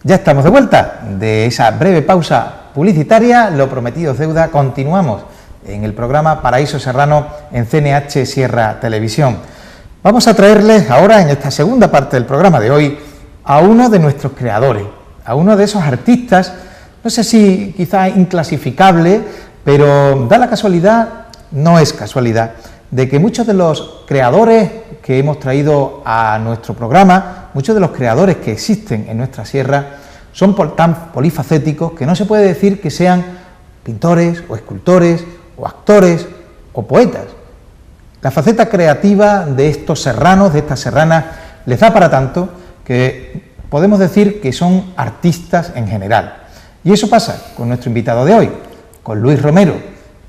Ya estamos de vuelta de esa breve pausa publicitaria, lo prometido es deuda. Continuamos en el programa Paraíso Serrano en CNH Sierra Televisión. Vamos a traerles ahora, en esta segunda parte del programa de hoy, a uno de nuestros creadores, a uno de esos artistas, no sé si quizá inclasificable, pero da la casualidad, no es casualidad, de que muchos de los creadores que hemos traído a nuestro programa, muchos de los creadores que existen en nuestra sierra, son tan polifacéticos que no se puede decir que sean pintores o escultores o actores o poetas. La faceta creativa de estos serranos, de estas serranas, les da para tanto que podemos decir que son artistas en general. Y eso pasa con nuestro invitado de hoy, con Luis Romero,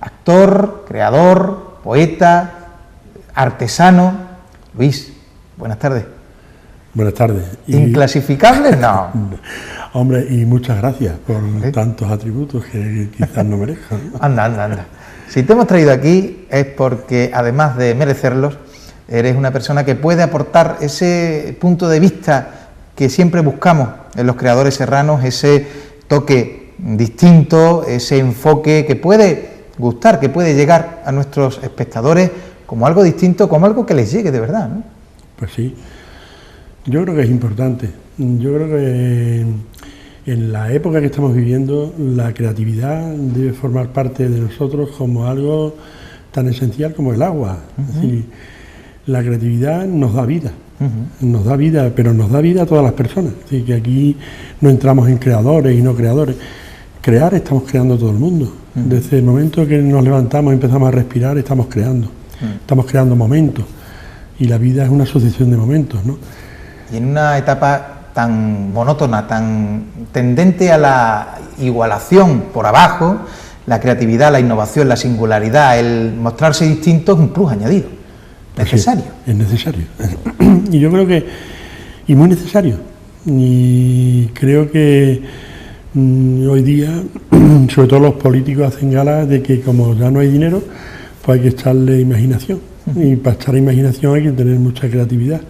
actor, creador, poeta, artesano. Luis, buenas tardes. Buenas tardes. ¿Inclasificables? No. Hombre, y muchas gracias por tantos atributos que quizás no merezcan. Anda. Si te hemos traído aquí es porque, además de merecerlos, eres una persona que puede aportar ese punto de vista que siempre buscamos en los creadores serranos, ese toque distinto, ese enfoque que puede gustar, que puede llegar a nuestros espectadores como algo distinto, como algo que les llegue de verdad, ¿no? Pues sí, yo creo que es importante. Yo creo que en la época que estamos viviendo, la creatividad debe formar parte de nosotros como algo tan esencial como el agua. Es decir, la creatividad nos da vida, nos da vida, pero nos da vida a todas las personas. Es decir, que aquí no entramos en creadores y no creadores. Crear, estamos creando todo el mundo. Desde el momento que nos levantamos y empezamos a respirar, estamos creando. Estamos creando momentos. Y la vida es una sucesión de momentos, ¿no? Y en una etapa tan monótona, tan tendente a la igualación por abajo, la creatividad, la innovación, la singularidad, el mostrarse distinto es un plus añadido. Necesario. Sí, es necesario. Y yo creo que, y muy necesario. Y creo que hoy día, sobre todo los políticos hacen gala de que como ya no hay dinero, pues hay que echarle imaginación. Y para echar imaginación hay que tener mucha creatividad.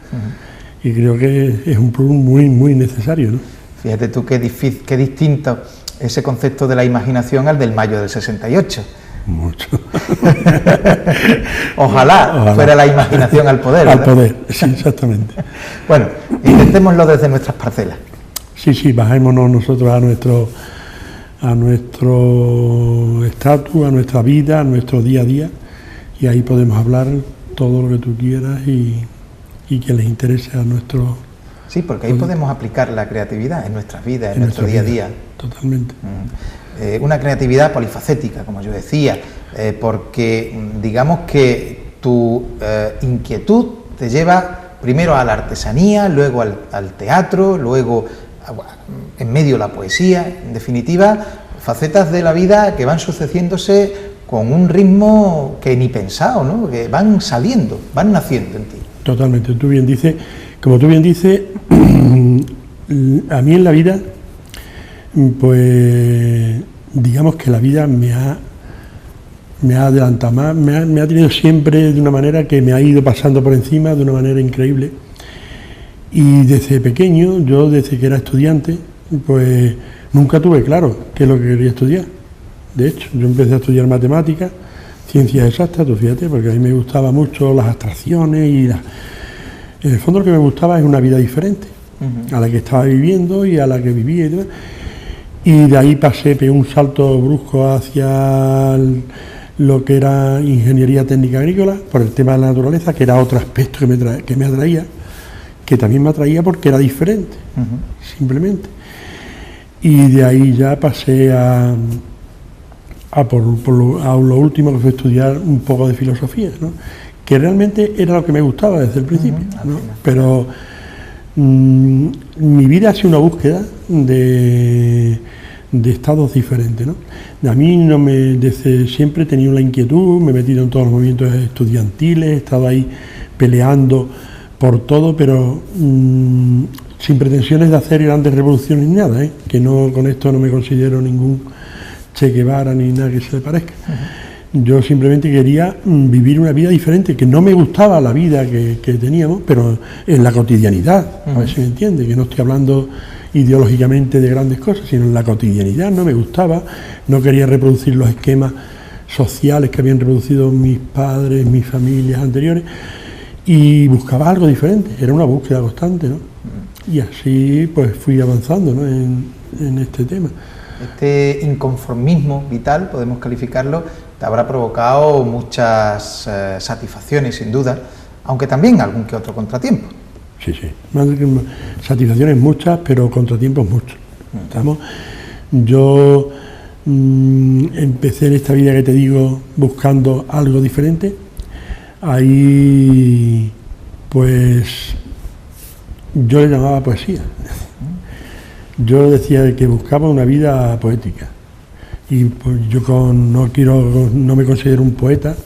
Y creo que es un plus muy, muy necesario, ¿no? Fíjate tú qué distinto ese concepto de la imaginación al del mayo del 68. Mucho. Ojalá fuera la imaginación al poder, ¿verdad? Al poder, sí, exactamente. Bueno, intentémoslo desde nuestras parcelas. Sí, bajémonos nosotros a nuestro estatus, a nuestra vida, a nuestro día a día, y ahí podemos hablar todo lo que tú quieras y que les interese a nuestro... Sí, porque ahí podemos aplicar la creatividad en nuestras vidas, en nuestro día a día. Totalmente. Una creatividad polifacética, como yo decía, porque digamos que tu inquietud te lleva primero a la artesanía, luego al teatro, luego en medio la poesía, en definitiva, facetas de la vida que van sucediéndose con un ritmo que ni pensado, ¿no? Que van saliendo, van naciendo en ti. Totalmente, como tú bien dices, a mí en la vida, pues digamos que la vida me ha adelantado más, me ha tenido siempre de una manera que me ha ido pasando por encima de una manera increíble. Y desde pequeño, yo desde que era estudiante, pues nunca tuve claro qué es lo que quería estudiar. De hecho, yo empecé a estudiar matemáticas, ciencias exactas, tú fíjate, porque a mí me gustaban mucho las abstracciones y en el fondo lo que me gustaba es una vida diferente a la que estaba viviendo y a la que vivía y demás. Y de ahí pegué un salto brusco hacia lo que era ingeniería técnica agrícola, por el tema de la naturaleza, que era otro aspecto que me atraía, que también me atraía porque era diferente, simplemente. Y de ahí ya pasé a lo último, que fue estudiar un poco de filosofía, ¿no? Que realmente era lo que me gustaba desde el principio, ¿no? Pero mi vida ha sido una búsqueda de estados diferentes, ¿no? A mí desde siempre he tenido la inquietud, me he metido en todos los movimientos estudiantiles, he estado ahí peleando por todo, pero sin pretensiones de hacer grandes revoluciones ni nada, que no, con esto no me considero ningún Che Guevara ni nada que se le parezca. Yo simplemente quería vivir una vida diferente, que no me gustaba la vida que teníamos, pero en la cotidianidad, a ver si me entiende, que no estoy hablando ideológicamente de grandes cosas, sino en la cotidianidad. No me gustaba, no quería reproducir los esquemas sociales que habían reproducido mis padres, mis familias anteriores, y buscaba algo diferente, era una búsqueda constante, ¿no? Y así pues fui avanzando, ¿no?, en este tema. Este inconformismo vital, podemos calificarlo, te habrá provocado muchas satisfacciones, sin duda, aunque también algún que otro contratiempo. Sí, sí, satisfacciones muchas, pero contratiempos muchos. Yo empecé en esta vida que te digo buscando algo diferente. Ahí, pues, yo le llamaba poesía. Yo decía que buscaba una vida poética. Y pues yo no me considero un poeta,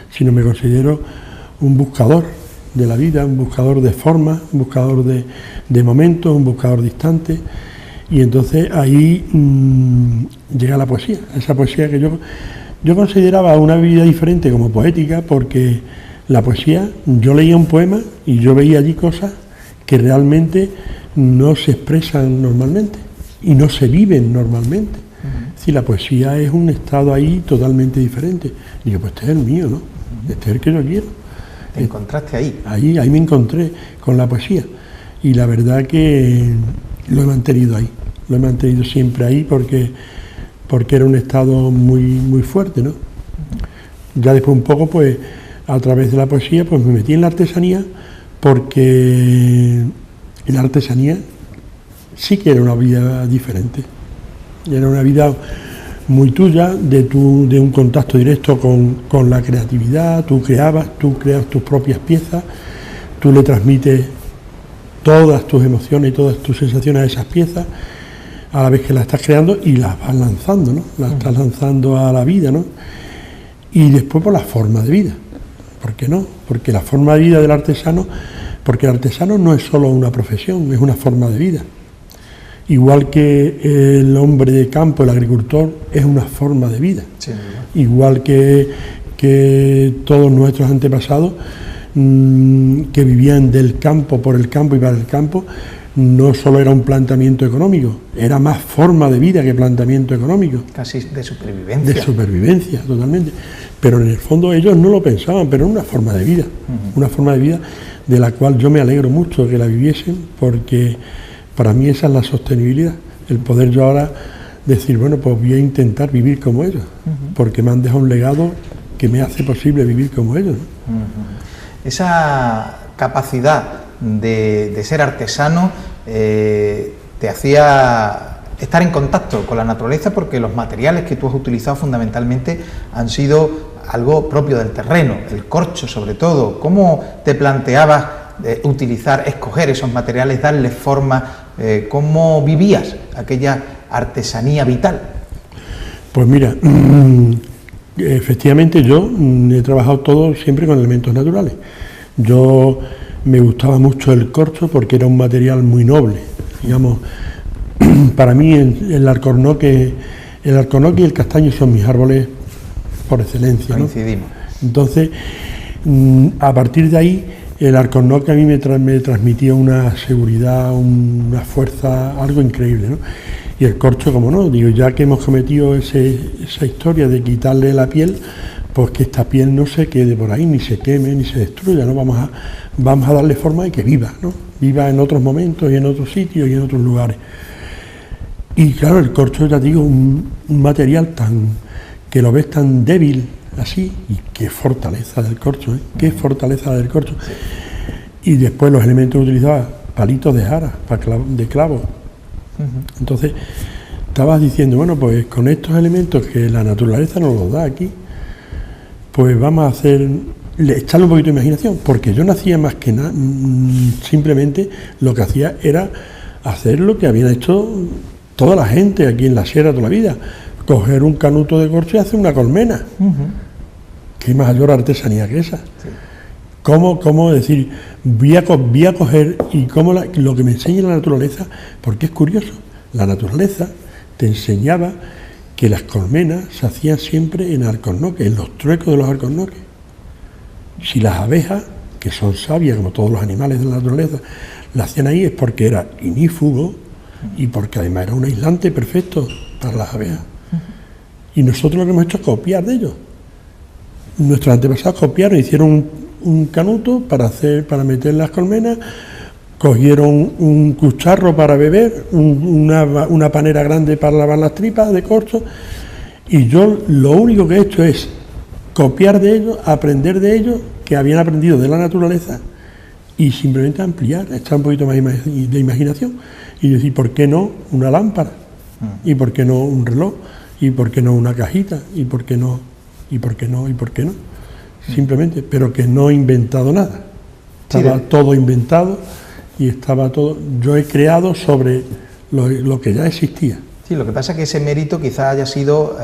sino me considero un buscador de la vida, un buscador de formas, un buscador de momentos, un buscador distante. Y entonces ahí llega la poesía, esa poesía que yo consideraba una vida diferente como poética, porque la poesía, yo leía un poema y yo veía allí cosas que realmente no se expresan normalmente y no se viven normalmente. Es decir, la poesía es un estado ahí totalmente diferente. Y digo, pues este es el mío, ¿no? Este es el que yo quiero. ¿Te encontraste ahí? Ahí me encontré con la poesía. Y la verdad que lo he mantenido ahí. Lo he mantenido siempre ahí porque era un estado muy, muy fuerte, ¿no? Ya después un poco, pues, a través de la poesía, pues me metí en la artesanía, porque la artesanía sí que era una vida diferente. Era una vida muy tuya, de un contacto directo con la creatividad. Tú creas tus propias piezas, tú le transmites todas tus emociones y todas tus sensaciones a esas piezas, a la vez que las estás creando y las vas lanzando, ¿no? Las estás lanzando a la vida, ¿no? Y después por la forma de vida. ¿Por qué no? Porque la forma de vida del artesano, porque el artesano no es solo una profesión, es una forma de vida. Igual que el hombre de campo, el agricultor, es una forma de vida. Sí. Igual que todos nuestros antepasados que vivían del campo, por el campo y para el campo, no solo era un planteamiento económico, era más forma de vida que planteamiento económico. Casi de supervivencia. De supervivencia, totalmente. Pero en el fondo ellos no lo pensaban, pero era una forma de vida. Una forma de vida de la cual yo me alegro mucho que la viviesen, porque para mí esa es la sostenibilidad. El poder yo ahora decir, bueno, pues voy a intentar vivir como ellos, porque me han dejado un legado que me hace posible vivir como ellos, ¿no? Esa capacidad de ser artesano te hacía estar en contacto con la naturaleza, porque los materiales que tú has utilizado fundamentalmente han sido algo propio del terreno, el corcho sobre todo. ¿Cómo te planteabas utilizar, escoger esos materiales, darles forma? ¿Cómo vivías aquella artesanía vital? Pues mira, efectivamente yo he trabajado todo siempre con elementos naturales. Yo me gustaba mucho el corcho porque era un material muy noble. Digamos, para mí el alcornoque y el castaño son mis árboles por excelencia, ¿no? Coincidimos. Entonces, a partir de ahí, el alcornoque a mí me transmitía una seguridad, una fuerza, algo increíble, ¿no? Y el corcho, como no, digo, ya que hemos cometido esa historia de quitarle la piel, pues que esta piel no se quede por ahí, ni se queme, ni se destruya, ¿no? Vamos a darle forma y que viva, ¿no? Viva en otros momentos y en otros sitios y en otros lugares. Y claro, el corcho, ya digo, un material que lo ves tan débil, así, y qué fortaleza del corcho, ¿eh? Qué fortaleza del corcho. Sí. Y después los elementos que utilizaba, palitos de jara, de clavo. Entonces, estabas diciendo, bueno, pues con estos elementos que la naturaleza nos los da aquí, pues vamos a echarle un poquito de imaginación, porque yo no hacía más que nada, simplemente lo que hacía era hacer lo que habían hecho toda la gente aquí en la sierra toda la vida, coger un canuto de corcho y hacer una colmena. ¿Qué mayor artesanía que esa? Sí. ¿Cómo decir, voy a coger y cómo lo que me enseña la naturaleza? Porque es curioso, la naturaleza te enseñaba que las colmenas se hacían siempre en alcornoques, en los truecos de los alcornoques. Si las abejas, que son sabias como todos los animales de la naturaleza, las hacían ahí es porque era inífugo y porque además era un aislante perfecto para las abejas. Y nosotros lo que hemos hecho es copiar de ellos. Nuestros antepasados copiaron, hicieron un canuto para meter las colmenas, cogieron un cucharro para beber, una panera grande para lavar las tripas de corcho, y yo lo único que he hecho es copiar de ellos, aprender de ellos, que habían aprendido de la naturaleza, y simplemente ampliar, echar un poquito más de imaginación, y decir, ¿por qué no una lámpara? ¿Y por qué no un reloj? ¿Y por qué no una cajita? ¿Y por qué no? ¿Y por qué no? ¿Y por qué no? Simplemente, pero que no he inventado nada. Estaba todo inventado y estaba todo... Yo he creado sobre lo que ya existía. Sí, lo que pasa es que ese mérito quizás haya sido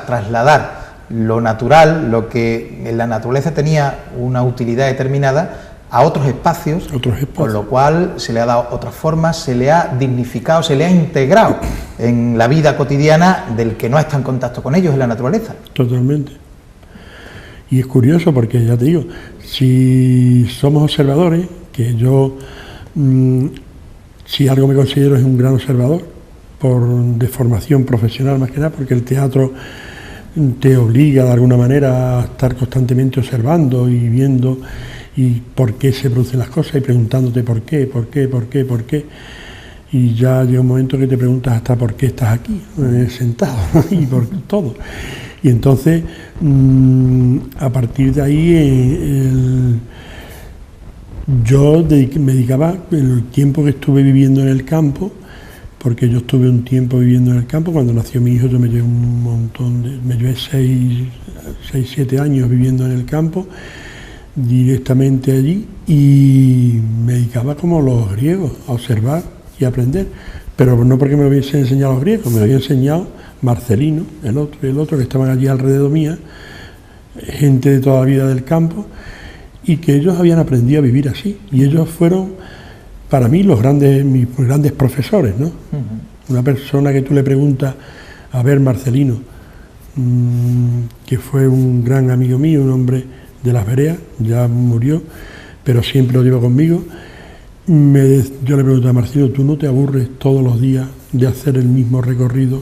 trasladar lo natural, lo que en la naturaleza tenía una utilidad determinada, a otros espacios, con lo cual se le ha dado otras formas, se le ha dignificado, se le ha integrado en la vida cotidiana del que no está en contacto con ellos, en la naturaleza. Totalmente. Y es curioso porque, ya te digo, si somos observadores, que yo, si algo me considero es un gran observador, de formación profesional más que nada, porque el teatro te obliga de alguna manera a estar constantemente observando y viendo y por qué se producen las cosas y preguntándote por qué, y ya llega un momento que te preguntas hasta por qué estás aquí, sentado, y por todo. Y entonces, a partir de ahí, yo me dedicaba el tiempo que estuve viviendo en el campo, porque yo estuve un tiempo viviendo en el campo. Cuando nació mi hijo yo me llevé me llevé 6-7 años viviendo en el campo, directamente allí, y me dedicaba como los griegos, a observar y aprender, pero no porque me lo hubiesen enseñado los griegos, me lo había enseñado Marcelino, el otro que estaban allí alrededor mía, gente de toda la vida del campo, y que ellos habían aprendido a vivir así, y ellos fueron para mí mis grandes profesores, ¿no? Una persona que tú le preguntas, a ver, Marcelino, que fue un gran amigo mío, un hombre de las Bereas, ya murió, pero siempre lo llevo conmigo. Yo le pregunto a Marcelino, ¿tú no te aburres todos los días de hacer el mismo recorrido,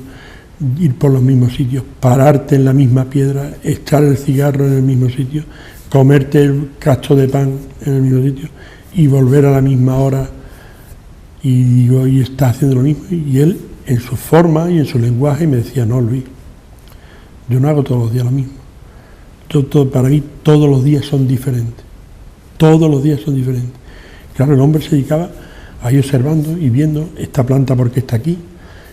ir por los mismos sitios, pararte en la misma piedra, echar el cigarro en el mismo sitio, comerte el cacho de pan en el mismo sitio y volver a la misma hora? Y digo, y está haciendo lo mismo. Y él, en su forma y en su lenguaje, me decía, no, Luis, yo no hago todos los días lo mismo. Para mí todos los días son diferentes. Todos los días son diferentes. Claro, el hombre se dedicaba a ir observando y viendo esta planta por qué está aquí,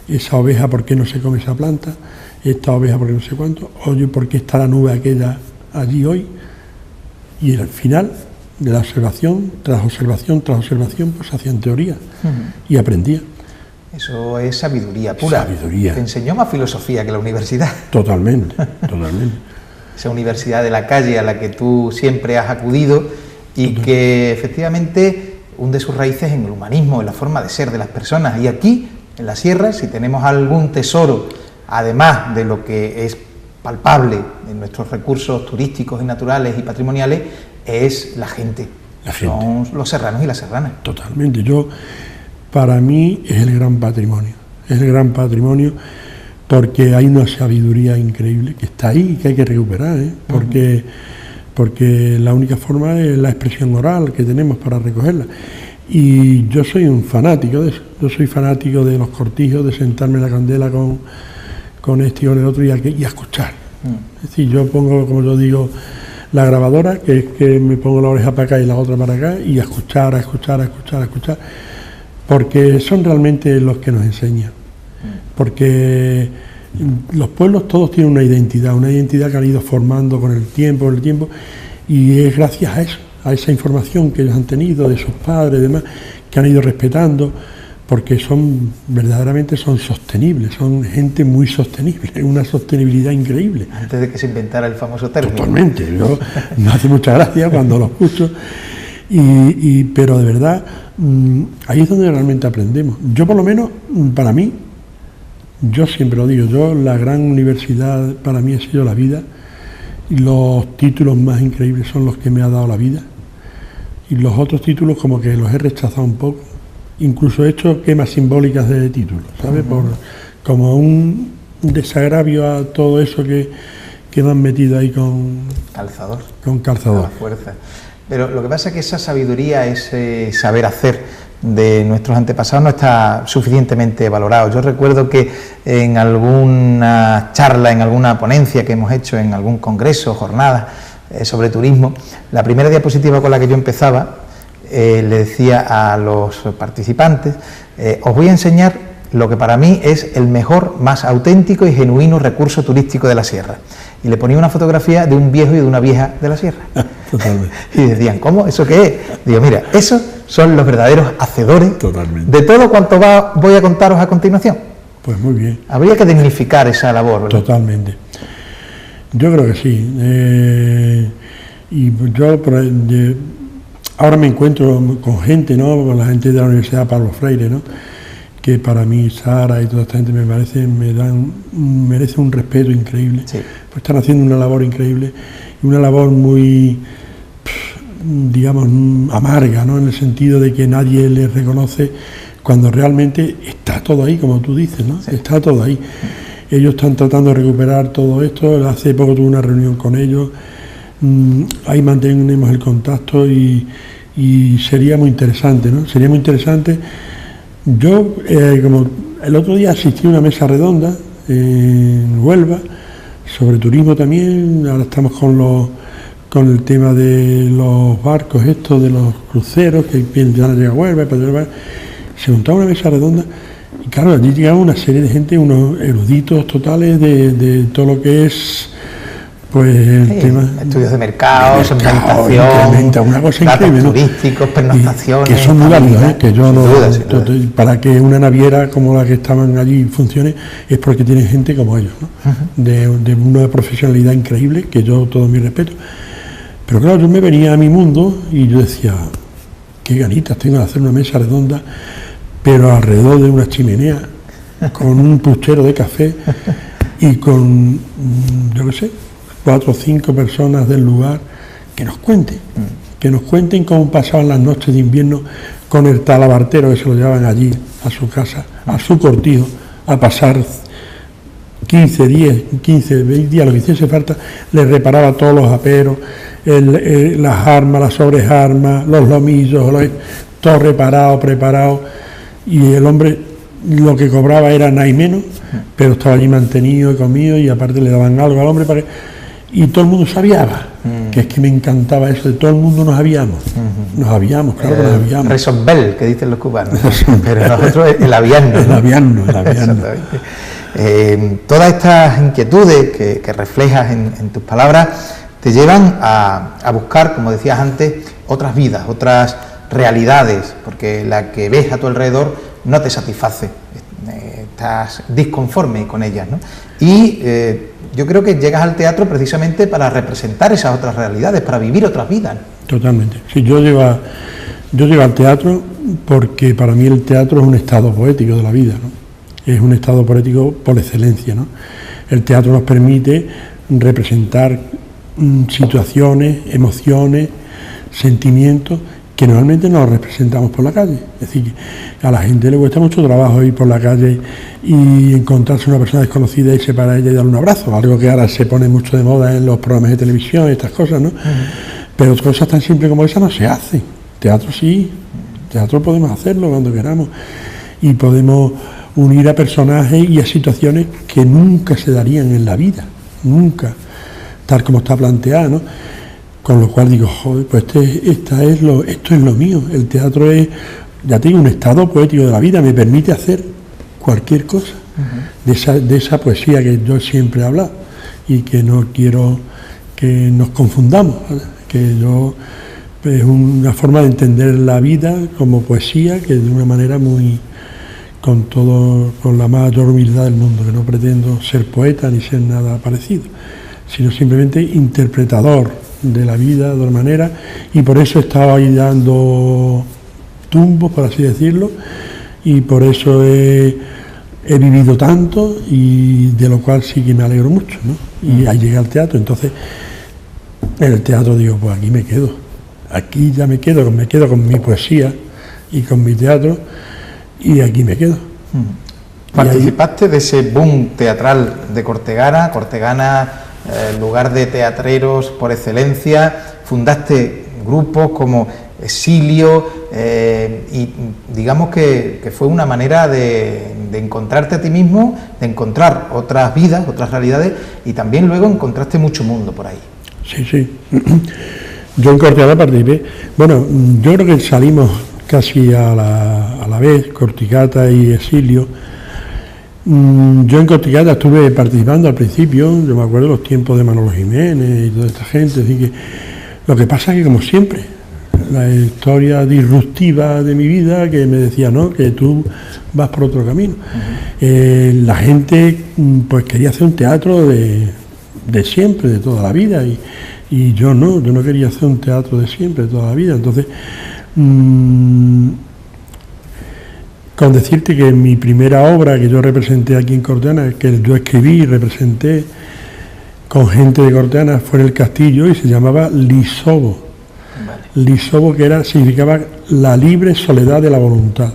esa oveja por qué no se come esa planta, esta oveja por qué no sé cuánto, oye, por qué está la nube aquella allí hoy. Y al final de la observación, tras observación, pues hacían teoría y aprendía. Eso es sabiduría pura. Sabiduría. Te enseñó más filosofía que la universidad. Totalmente. Esa universidad de la calle a la que tú siempre has acudido y que efectivamente hunde sus raíces en el humanismo, en la forma de ser de las personas. Y aquí, en la sierra, si tenemos algún tesoro, además de lo que es palpable en nuestros recursos turísticos y naturales y patrimoniales, es la gente. Son los serranos y las serranas. Totalmente. Para mí es el gran patrimonio. Es el gran patrimonio porque hay una sabiduría increíble que está ahí y que hay que recuperar, ¿eh? Porque la única forma es la expresión oral que tenemos para recogerla. Y yo soy un fanático de eso. Yo soy fanático de los cortijos, de sentarme en la candela con este y con el otro y a escuchar. Es decir, yo pongo, como yo digo, la grabadora, que es que me pongo la oreja para acá y la otra para acá, y a escuchar, porque son realmente los que nos enseñan. Porque los pueblos todos tienen una identidad que han ido formando con el tiempo, y es gracias a eso, a esa información que ellos han tenido de sus padres y demás, que han ido respetando, porque verdaderamente son sostenibles, son gente muy sostenible, una sostenibilidad increíble. Antes de que se inventara el famoso término. Totalmente, me hace mucha gracia cuando lo escucho, pero de verdad, ahí es donde realmente aprendemos. Yo por lo menos, para mí, Yo siempre lo digo, la gran universidad para mí ha sido la vida, y los títulos más increíbles son los que me ha dado la vida, y los otros títulos como que los he rechazado un poco, incluso he hecho quemas simbólicas de títulos, ¿sabes? Como un desagravio a todo eso que me han metido ahí con calzador. Con calzador. La fuerza. Pero lo que pasa es que esa sabiduría, ese saber hacer de nuestros antepasados no está suficientemente valorado. Yo recuerdo que en alguna charla, en alguna ponencia que hemos hecho, en algún congreso, jornada sobre turismo, la primera diapositiva con la que yo empezaba, le decía a los participantes, os voy a enseñar lo que para mí es el mejor, más auténtico y genuino recurso turístico de la sierra. Y le ponía una fotografía de un viejo y de una vieja de la sierra. Totalmente. Y decían, ¿cómo? ¿Eso qué es? Digo, mira, esos son los verdaderos hacedores. Totalmente. De todo cuanto voy a contaros a continuación. Pues muy bien. Habría que dignificar esa labor, ¿verdad? Totalmente. Yo creo que sí. Y yo ahora me encuentro con gente, ¿no? Con la gente de la Universidad Pablo Freire, ¿no? Que para mí Sara y toda esta gente merece un respeto increíble, sí. Pues están haciendo una labor increíble y una labor muy, digamos, amarga, ¿no? En el sentido de que nadie les reconoce cuando realmente está todo ahí, como tú dices, ¿no? Sí. Está todo ahí. Ellos están tratando de recuperar todo esto. Hace poco tuve una reunión con ellos, ahí mantenemos el contacto y sería muy interesante, ¿no? Sería muy interesante. Yo, como el otro día asistí a una mesa redonda en Huelva sobre turismo también. Ahora estamos con el tema de los barcos estos, de los cruceros que van a llegar a Huelva. Se montaba una mesa redonda y claro, allí llegaba una serie de gente, unos eruditos totales de todo lo que es pues el tema, estudios de mercado, segmentación, una cosa datos increíble, turísticos, pernoctaciones, que son muy válidos, que yo no, sin duda. Para que una naviera como la que estaban allí funcione es porque tienen gente como ellos, ¿no? De una profesionalidad increíble, que yo todo mi respeto. Pero claro, yo me venía a mi mundo y yo decía, qué ganitas tengo de hacer una mesa redonda, pero alrededor de una chimenea, con un puchero de café y con, yo qué sé, 4 o 5 personas del lugar que nos cuenten cómo pasaban las noches de invierno con el talabartero que se lo llevaban allí a su casa, a su cortijo, a pasar 15, 20 días, lo que hiciese falta, les reparaba todos los aperos, las armas, las sobrearmas, los lomillos, todo reparado, preparado, y el hombre lo que cobraba era nada y menos, pero estaba allí mantenido y comido, y aparte le daban algo al hombre y todo el mundo se aviaba, que es que me encantaba eso, de todo el mundo nos aviamos, claro que nos aviamos. Resolver, que dicen los cubanos, pero nosotros el aviarnos. El aviarnos. Todas estas inquietudes que reflejas en tus palabras te llevan a buscar, como decías antes, otras vidas, otras realidades, porque la que ves a tu alrededor no te satisface, estás disconforme con ellas, ¿no? Y yo creo que llegas al teatro precisamente para representar esas otras realidades, para vivir otras vidas, ¿no? Totalmente. Sí, yo llego al teatro porque para mí el teatro es un estado poético de la vida, ¿no? Es un estado poético por excelencia, ¿no? El teatro nos permite representar situaciones, emociones, sentimientos que normalmente no los representamos por la calle. Es decir, a la gente le cuesta mucho trabajo ir por la calle y encontrarse una persona desconocida y irse para ella y darle un abrazo, algo que ahora se pone mucho de moda en los programas de televisión, estas cosas, ¿no? Pero cosas tan simples como esas no se hacen. Teatro sí, teatro podemos hacerlo cuando queramos y podemos unir a personajes y a situaciones que nunca se darían en la vida, nunca, tal como está planteada, ¿no? Con lo cual digo, joder, pues esto es lo mío. El teatro es, ya tengo un estado poético de la vida, me permite hacer cualquier cosa de esa poesía que yo siempre he hablado y que no quiero que nos confundamos, ¿vale? Que yo es una forma de entender la vida como poesía, que de una manera muy con la mayor humildad del mundo, que no pretendo ser poeta ni ser nada parecido, sino simplemente interpretador de la vida de otra manera, y por eso he estado ahí dando tumbos, por así decirlo, y por eso he he vivido tanto y de lo cual sí que me alegro mucho, ¿no? Y ahí llegué al teatro, entonces en el teatro digo, pues aquí me quedo, aquí ya me quedo con mi poesía y con mi teatro y aquí me quedo. ¿Participaste de ese boom teatral de Cortegana? Cortegana, lugar de teatreros por excelencia, fundaste grupos como Exilio, y digamos que fue una manera de encontrarte a ti mismo, de encontrar otras vidas, otras realidades, y también luego encontraste mucho mundo por ahí. Sí. Yo en Cortegana participé. Bueno, yo creo que salimos casi a la vez, Corticata y Exilio. Yo en Corticata estuve participando al principio, yo me acuerdo de los tiempos de Manolo Jiménez y toda esta gente, así que lo que pasa es que, como siempre, la historia disruptiva de mi vida que me decía, no, que tú vas por otro camino. La gente pues quería hacer un teatro de siempre, de toda la vida, y yo no quería hacer un teatro de siempre, de toda la vida. Entonces, con decirte que mi primera obra que yo representé aquí en Cortegana, que yo escribí y representé con gente de Cortegana, fue en el Castillo y se llamaba Lisobo. Vale. Lisobo, que significaba la libre soledad de la voluntad.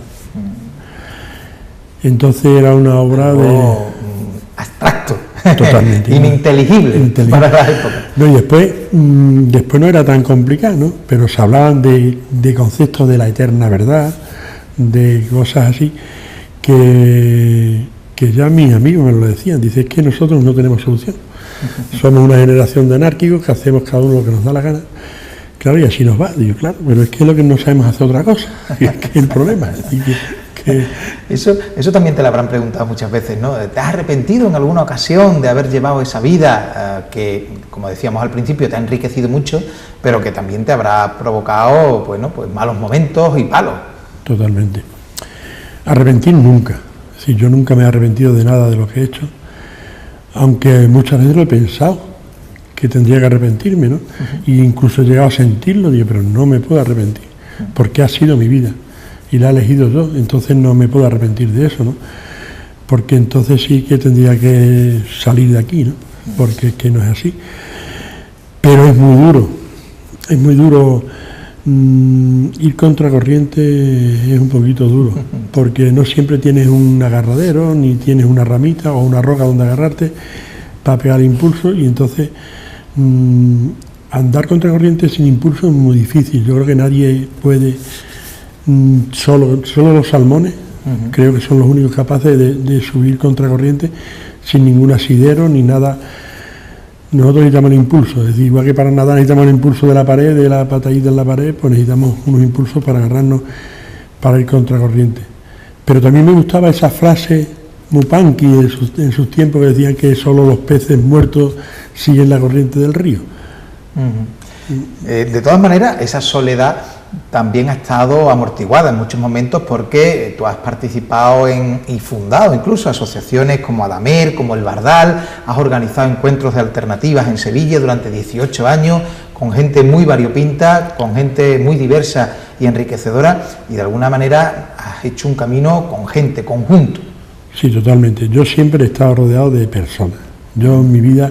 Entonces era una obra de... abstracto. Totalmente. Ininteligible para la época. No, y después no era tan complicado, ¿no? Pero se hablaban de conceptos de la eterna verdad, de cosas así, que ya mis amigos me lo decían. Dice, es que nosotros no tenemos solución. Somos una generación de anárquicos que hacemos cada uno lo que nos da la gana. Claro, y así nos va. Digo, claro, pero es que es lo que no sabemos hacer otra cosa. Y es que es el problema. Eso también te lo habrán preguntado muchas veces, ¿no? ¿Te has arrepentido en alguna ocasión de haber llevado esa vida que, como decíamos al principio, te ha enriquecido mucho, pero que también te habrá provocado, pues malos momentos y palos? Totalmente. Arrepentir nunca. Sí, yo nunca me he arrepentido de nada de lo que he hecho, aunque muchas veces lo he pensado, que tendría que arrepentirme, ¿no? Y incluso he llegado a sentirlo, digo, pero no me puedo arrepentir, porque ha sido mi vida y la he elegido yo, entonces no me puedo arrepentir de eso, ¿no? Porque entonces sí que tendría que salir de aquí, ¿no? Porque es que no es así. Pero es muy duro ir contracorriente, es un poquito duro, porque no siempre tienes un agarradero, ni tienes una ramita o una roca donde agarrarte para pegar el impulso, y entonces andar contracorriente sin impulso es muy difícil. Yo creo que nadie puede, solo los salmones, creo que son los únicos capaces de subir contracorriente sin ningún asidero ni nada. Nosotros necesitamos el impulso, es decir, igual que para nadar necesitamos el impulso de la pared, de la patadita en la pared, pues necesitamos unos impulsos para agarrarnos, para ir contracorriente. Pero también me gustaba esa frase muy punky en sus tiempos, que decían que solo los peces muertos siguen la corriente del río. De todas maneras, esa soledad también ha estado amortiguada en muchos momentos, porque tú has participado y fundado incluso asociaciones como Adamer, como El Bardal, has organizado encuentros de alternativas en Sevilla durante 18 años, con gente muy variopinta, con gente muy diversa y enriquecedora, y de alguna manera has hecho un camino con gente, conjunto. Sí, totalmente. Yo siempre he estado rodeado de personas. Yo en mi vida...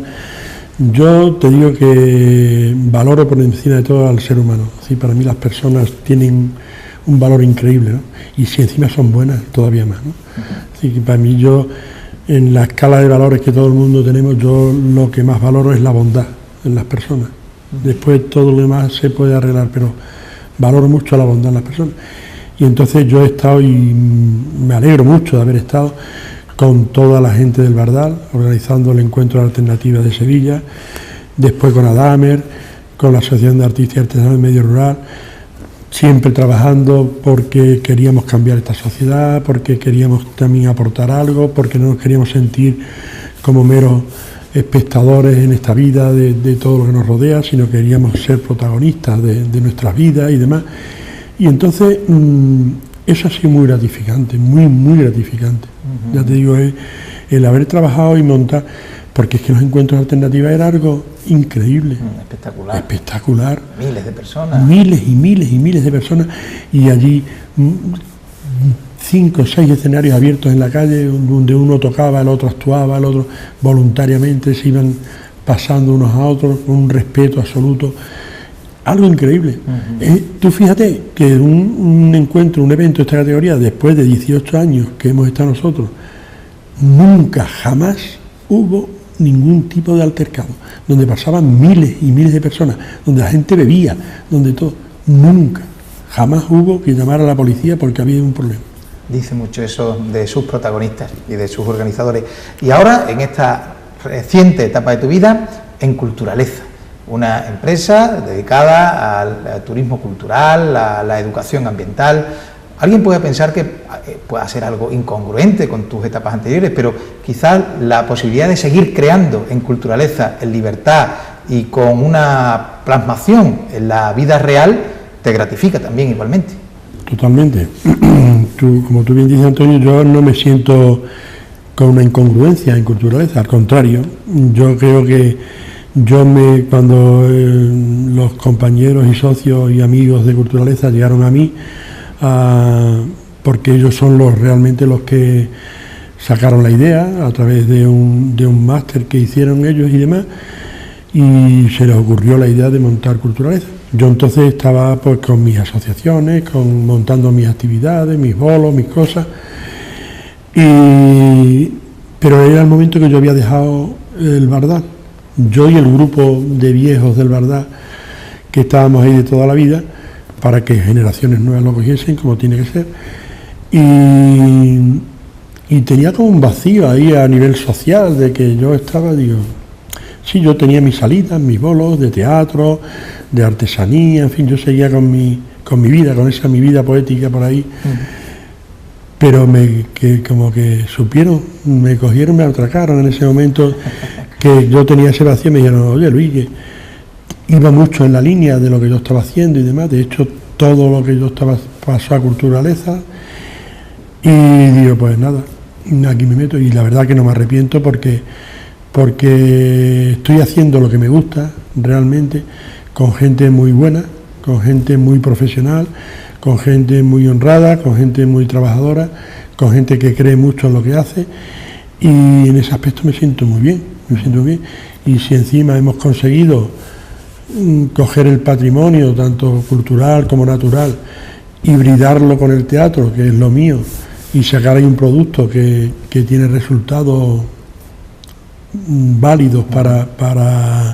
Yo te digo que valoro por encima de todo al ser humano. Sí, para mí las personas tienen un valor increíble, ¿no? Y si encima son buenas, todavía más, ¿no? Así que para mí, yo, en la escala de valores que todo el mundo tenemos, yo lo que más valoro es la bondad en las personas. Después todo lo demás se puede arreglar, pero valoro mucho la bondad en las personas. Y entonces yo he estado, y me alegro mucho de haber estado con toda la gente del Bardal, organizando el encuentro de alternativas de Sevilla, después con Adamer, con la Asociación de Artistas y Artesanos del Medio Rural, siempre trabajando porque queríamos cambiar esta sociedad, porque queríamos también aportar algo, porque no nos queríamos sentir como meros espectadores en esta vida de todo lo que nos rodea, sino queríamos ser protagonistas de nuestras vidas y demás. Y entonces eso ha sido muy gratificante, muy gratificante. Ya te digo, el haber trabajado y montar, porque es que los encuentros alternativos era algo increíble. Espectacular. Miles de personas. Miles y miles y miles de personas, y allí 5 o 6 escenarios abiertos en la calle, donde uno tocaba, el otro actuaba, el otro voluntariamente se iban pasando unos a otros con un respeto absoluto. Algo increíble. Tú fíjate que un encuentro, un evento de esta categoría, después de 18 años que hemos estado nosotros, nunca, jamás hubo ningún tipo de altercado, donde pasaban miles y miles de personas, donde la gente bebía, donde todo. Nunca, jamás hubo que llamar a la policía porque había un problema. Dice mucho eso de sus protagonistas y de sus organizadores. Y ahora, en esta reciente etapa de tu vida, en Culturaleza, una empresa dedicada al turismo cultural, a la educación ambiental. Alguien puede pensar que pueda ser algo incongruente con tus etapas anteriores, pero quizás la posibilidad de seguir creando en Culturaleza, en libertad y con una plasmación en la vida real, te gratifica también igualmente. Totalmente. Como tú bien dices, Antonio, yo no me siento con una incongruencia en Culturaleza, al contrario, yo creo que cuando los compañeros y socios y amigos de Culturaleza llegaron a mí, porque ellos son realmente los que sacaron la idea a través de un máster que hicieron ellos y demás, y se les ocurrió la idea de montar Culturaleza. Yo entonces estaba pues con mis asociaciones, montando mis actividades, mis bolos, mis cosas, pero era el momento que yo había dejado el Bardal. Yo y el grupo de viejos del Bardal, que estábamos ahí de toda la vida, para que generaciones nuevas lo cogiesen como tiene que ser, y tenía como un vacío ahí a nivel social, de que yo estaba, sí, yo tenía mis salidas, mis bolos de teatro, de artesanía, en fin, yo seguía con mi vida, con esa mi vida poética por ahí, pero como que supieron, me cogieron, me atracaron en ese momento que yo tenía ese vacío, me dijeron, oye Luis, que iba mucho en la línea de lo que yo estaba haciendo y demás, de hecho todo lo que yo estaba pasó a Culturaleza, y digo, pues nada, aquí me meto, y la verdad que no me arrepiento porque estoy haciendo lo que me gusta realmente, con gente muy buena, con gente muy profesional, con gente muy honrada, con gente muy trabajadora, con gente que cree mucho en lo que hace, y en ese aspecto me siento muy bien, y si encima hemos conseguido coger el patrimonio, tanto cultural como natural, hibridarlo con el teatro, que es lo mío, y sacar ahí un producto que tiene resultados válidos para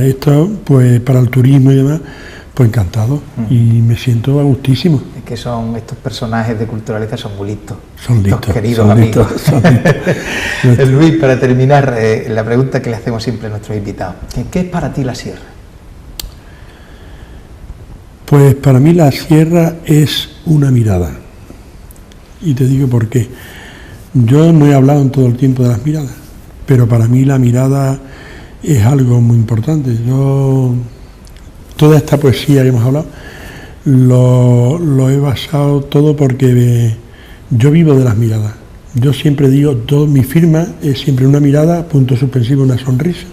esto, pues para el turismo y demás, pues encantado, y me siento a gustísimo. Es que estos personajes de Culturaleza son muy listos. Son listos, queridos son amigos. Son listos. Luis, para terminar, la pregunta que le hacemos siempre a nuestros invitados: ¿qué es para ti la sierra? Pues para mí la sierra es una mirada, y te digo por qué. Yo no he hablado en todo el tiempo de las miradas, pero para mí la mirada es algo muy importante. Toda esta poesía que hemos hablado lo he basado todo porque yo vivo de las miradas. Yo siempre digo, mi firma es siempre una mirada, punto suspensivo, una sonrisa.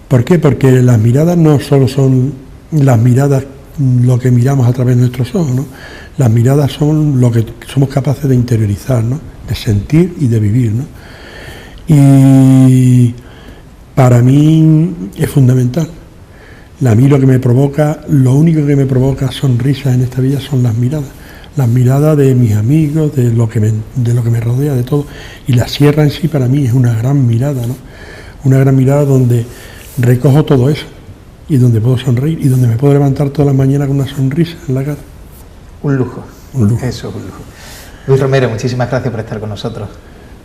¿Por qué? Porque las miradas no solo son las miradas, lo que miramos a través de nuestros ojos, ¿no? Las miradas son lo que somos capaces de interiorizar, ¿no? De sentir y de vivir, ¿no? Y para mí es fundamental. A mí lo único que me provoca sonrisas en esta vida son las miradas de mis amigos, de lo que me rodea, de todo. Y la sierra en sí para mí es una gran mirada, ¿no? Una gran mirada donde recojo todo eso y donde puedo sonreír y donde me puedo levantar todas las mañanas con una sonrisa en la cara. Un lujo. Eso es un lujo. Luis Romero, muchísimas gracias por estar con nosotros.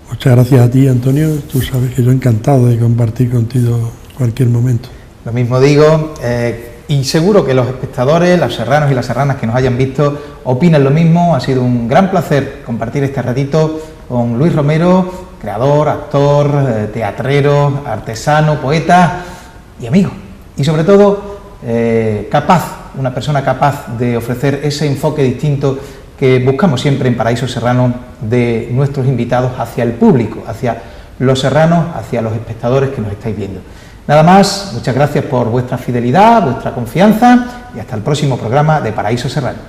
Muchas gracias a ti, Antonio. Tú sabes que yo encantado de compartir contigo cualquier momento. Lo mismo digo, y seguro que los espectadores, los serranos y las serranas que nos hayan visto, opinan lo mismo. Ha sido un gran placer compartir este ratito con Luis Romero, creador, actor, teatrero, artesano, poeta y amigo. Y sobre todo, una persona capaz de ofrecer ese enfoque distinto que buscamos siempre en Paraíso Serrano de nuestros invitados hacia el público, hacia los serranos, hacia los espectadores que nos estáis viendo. Nada más, muchas gracias por vuestra fidelidad, vuestra confianza y hasta el próximo programa de Paraíso Serrano.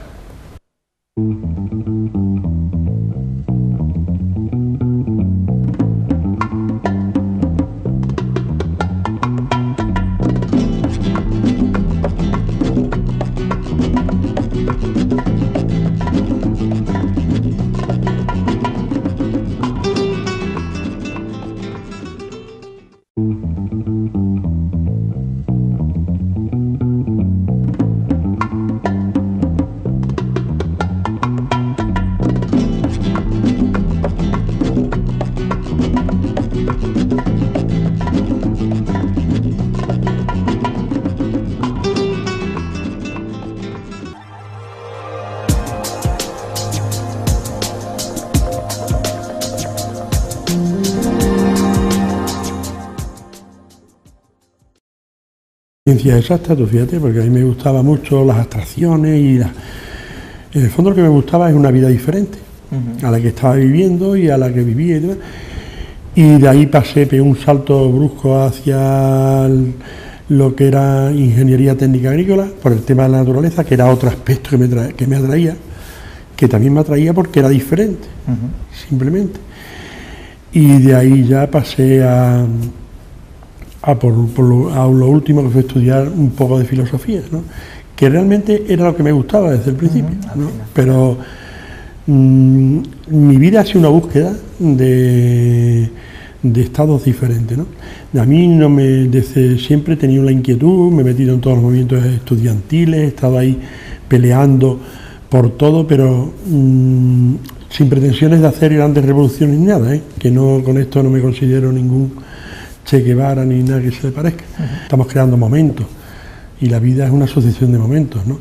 Ciencias exactas, tú fíjate, porque a mí me gustaban mucho las abstracciones y en el fondo lo que me gustaba es una vida diferente a la que estaba viviendo y a la que vivía y demás. Y de ahí pegué un salto brusco hacia lo que era ingeniería técnica agrícola, por el tema de la naturaleza, que era otro aspecto que me atraía, que también me atraía porque era diferente, simplemente. Y de ahí ya pasé a lo último, que fue estudiar un poco de filosofía, ¿no? Que realmente era lo que me gustaba desde el principio, ¿no? Pero mi vida ha sido una búsqueda de estados diferentes, ¿no? A mí desde siempre he tenido la inquietud, me he metido en todos los movimientos estudiantiles, he estado ahí peleando por todo, pero sin pretensiones de hacer grandes revoluciones ni nada, que no, con esto no me considero ningún Che Guevara ni nada que se le parezca. Estamos creando momentos y la vida es una sucesión de momentos, ¿no?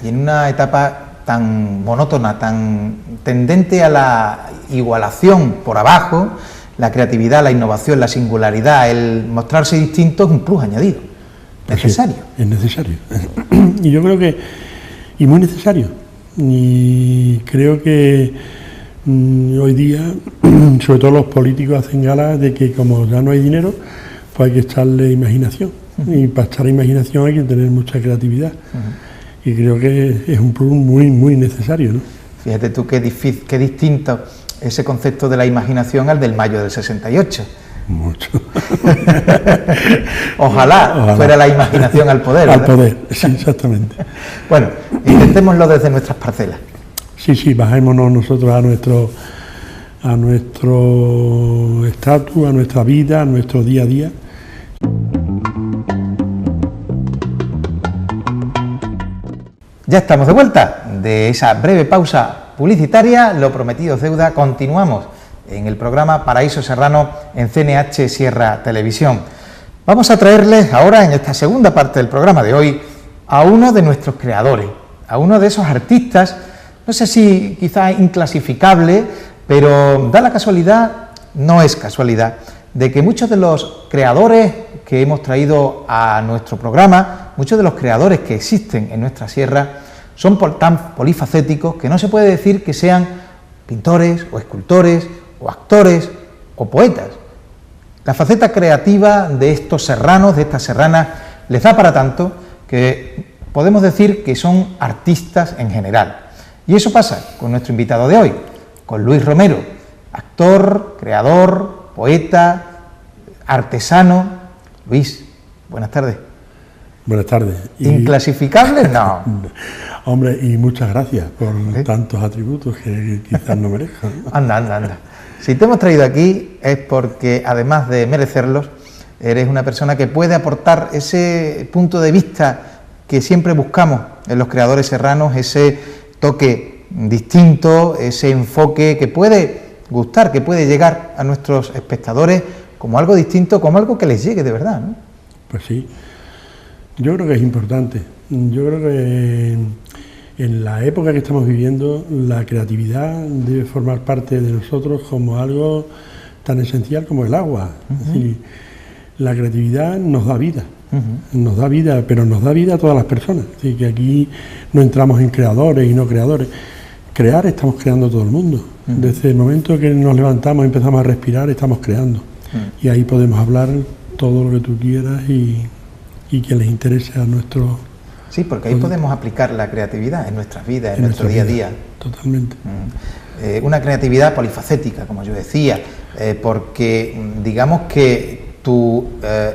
Y en una etapa tan monótona, tan tendente a la igualación por abajo, la creatividad, la innovación, la singularidad, el mostrarse distinto es un plus añadido, necesario. Sí, es necesario. Y yo creo que, y muy necesario, y creo que hoy día, sobre todo los políticos hacen gala de que como ya no hay dinero, pues hay que echarle imaginación, y para echar imaginación hay que tener mucha creatividad, y creo que es un plus muy, muy necesario, ¿no? Fíjate tú qué distinto ese concepto de la imaginación al del mayo del 68. Mucho. Ojalá fuera la imaginación al poder, ¿verdad? Al poder, sí, exactamente. Bueno, intentémoslo desde nuestras parcelas. Sí, bajémonos nosotros a nuestro estatus, a nuestra vida, a nuestro día a día. Ya estamos de vuelta de esa breve pausa publicitaria, lo prometido es deuda. Continuamos en el programa Paraíso Serrano en CNH Sierra Televisión. Vamos a traerles ahora, en esta segunda parte del programa de hoy, a uno de nuestros creadores, a uno de esos artistas, no sé si quizá inclasificable, pero da la casualidad, no es casualidad, de que muchos de los creadores que hemos traído a nuestro programa, muchos de los creadores que existen en nuestra sierra, son tan polifacéticos que no se puede decir que sean pintores o escultores o actores o poetas. La faceta creativa de estos serranos, de estas serranas, les da para tanto que podemos decir que son artistas en general. Y eso pasa con nuestro invitado de hoy, con Luis Romero, actor, creador, poeta, artesano. Luis, buenas tardes. Buenas tardes. ¿Inclasificables? No. Hombre, y muchas gracias por tantos atributos que quizás no merezco, ¿no? Anda. Si te hemos traído aquí es porque, además de merecerlos, eres una persona que puede aportar ese punto de vista que siempre buscamos en los creadores serranos, ese toque distinto, ese enfoque que puede gustar, que puede llegar a nuestros espectadores como algo distinto, como algo que les llegue de verdad, ¿no? Pues sí. Yo creo que es importante. Yo creo que en la época que estamos viviendo, la creatividad debe formar parte de nosotros como algo tan esencial como el agua. Es decir, la creatividad nos da vida, pero nos da vida a todas las personas. Es decir, que aquí no entramos en creadores y no creadores. Crear, estamos creando todo el mundo. Desde el momento que nos levantamos y empezamos a respirar, estamos creando. Y ahí podemos hablar todo lo que tú quieras y que les interese a nuestros Sí, porque ahí podemos aplicar la creatividad en nuestras vidas, en nuestro día a día. Totalmente. Una creatividad polifacética, como yo decía, porque digamos que tu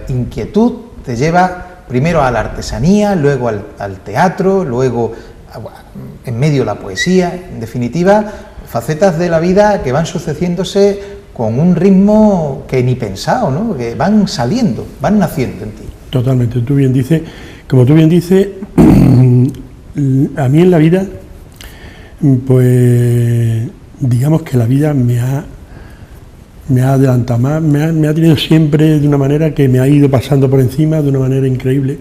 inquietud te lleva primero a la artesanía, luego al teatro, luego en medio la poesía, en definitiva, facetas de la vida que van sucediéndose con un ritmo que ni pensado, ¿no? Que van saliendo, van naciendo en ti. Totalmente, como tú bien dices, a mí en la vida, pues digamos que la vida me ha adelantado más, me ha tenido siempre de una manera que me ha ido pasando por encima de una manera increíble.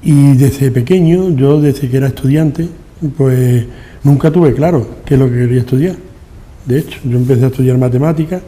Y desde pequeño, yo desde que era estudiante, pues nunca tuve claro qué es lo que quería estudiar. De hecho, yo empecé a estudiar matemáticas